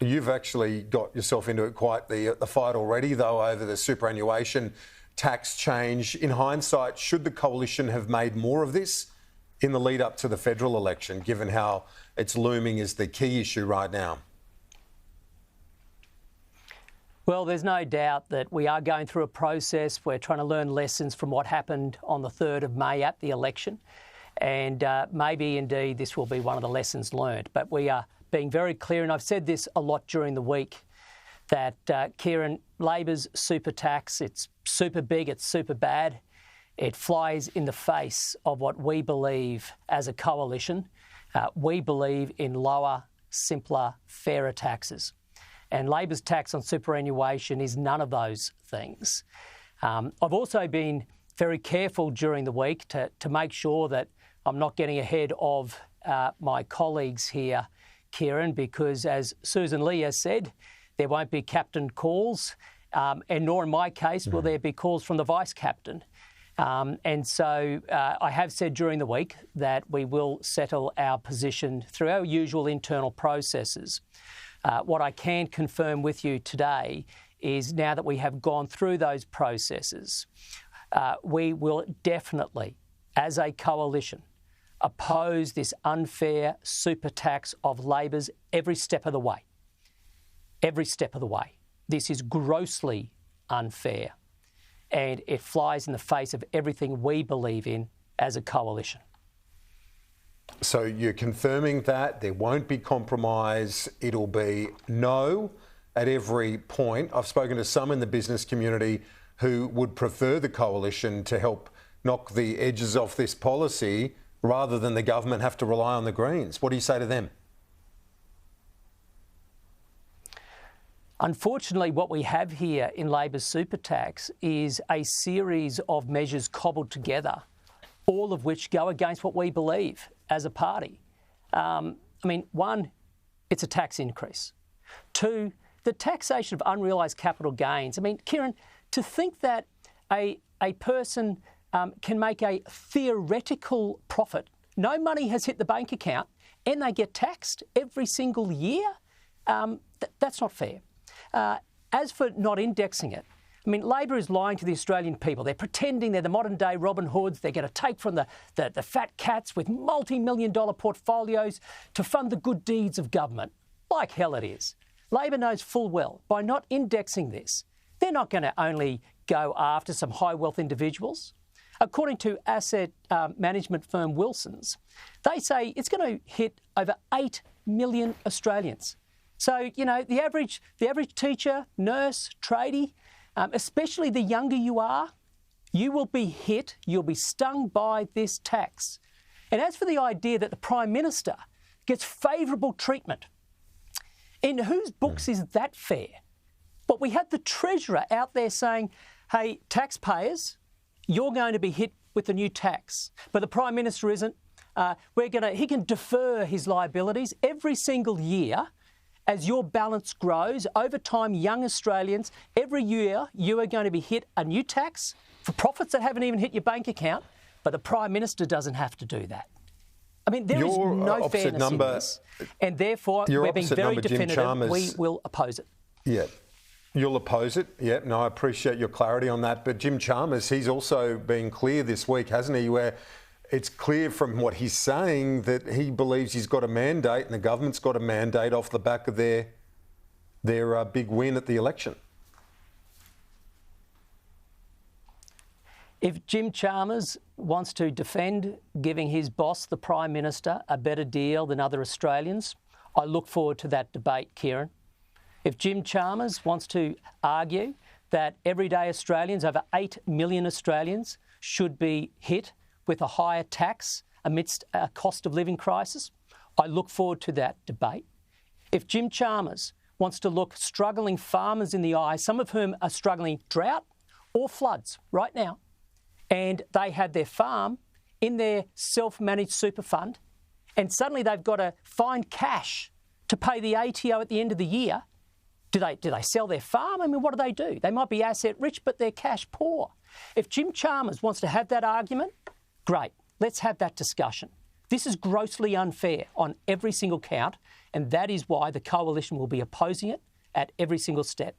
You've actually got yourself into quite the fight already, though, over the superannuation tax change. In hindsight, should the coalition have made more of this in the lead up to the federal election, given how it's looming as the key issue right now? Well, there's no doubt that we are going through a process. We're trying to learn lessons from what happened on the 3rd of May at the election. And maybe indeed this will be one of the lessons learned. But we are being very clear, and I've said this a lot during the week, that, Kieran, Labor's super tax, it's super big, it's super bad. It flies in the face of what we believe as a coalition. We believe in lower, simpler, fairer taxes. And Labor's tax on superannuation is none of those things. I've also been very careful during the week to make sure that I'm not getting ahead of my colleagues here, Kieran, because as Susan Lee has said, there won't be captain calls, and nor in my case will there be calls from the vice captain. And so I have said during the week that we will settle our position through our usual internal processes. What I can confirm with you today is now that we have gone through those processes, we will definitely, as a coalition, oppose this unfair super tax of Labor's every step of the way. Every step of the way. This is grossly unfair, and it flies in the face of everything we believe in as a coalition. So you're confirming that there won't be compromise, it'll be no at every point. I've spoken to some in the business community who would prefer the coalition to help knock the edges off this policy rather than the government have to rely on the Greens. What do you say to them? Unfortunately, what we have here in Labor's super tax is a series of measures cobbled together, all of which go against what we believe as a party. One, it's a tax increase. Two, the taxation of unrealised capital gains. Kieran, to think that a person can make a theoretical profit, no money has hit the bank account, and they get taxed every single year, that's not fair. As for not indexing it, Labor is lying to the Australian people. They're pretending they're the modern-day Robin Hoods. They're going to take from the fat cats with multi-million-dollar portfolios to fund the good deeds of government. Like hell it is. Labor knows full well, by not indexing this, they're not going to only go after some high-wealth individuals. According to asset management firm Wilson's, they say it's going to hit over 8 million Australians. So, the average teacher, nurse, tradie, especially the younger you are, you will be hit, you'll be stung by this tax. And as for the idea that the Prime Minister gets favourable treatment, in whose books is that fair? But we had the Treasurer out there saying, hey, taxpayers, you're going to be hit with the new tax. But the Prime Minister isn't. He can defer his liabilities every single year. As your balance grows, over time, young Australians, every year you are going to be hit a new tax for profits that haven't even hit your bank account, but the Prime Minister doesn't have to do that. There is no fairness in this, and therefore we're being very definitive. We will oppose it. Yeah. You'll oppose it? Yeah, no, I appreciate your clarity on that. But Jim Chalmers, he's also been clear this week, hasn't he, where it's clear from what he's saying that he believes he's got a mandate and the government's got a mandate off the back of their big win at the election. If Jim Chalmers wants to defend giving his boss, the Prime Minister, a better deal than other Australians, I look forward to that debate, Kieran. If Jim Chalmers wants to argue that everyday Australians, over 8 million Australians, should be hit with a higher tax amidst a cost of living crisis, I look forward to that debate. If Jim Chalmers wants to look struggling farmers in the eye, some of whom are struggling drought or floods right now, and they had their farm in their self-managed super fund, and suddenly they've got to find cash to pay the ATO at the end of the year, do they sell their farm? What do? They might be asset rich, but they're cash poor. If Jim Chalmers wants to have that argument, great, let's have that discussion. This is grossly unfair on every single count, and that is why the Coalition will be opposing it at every single step.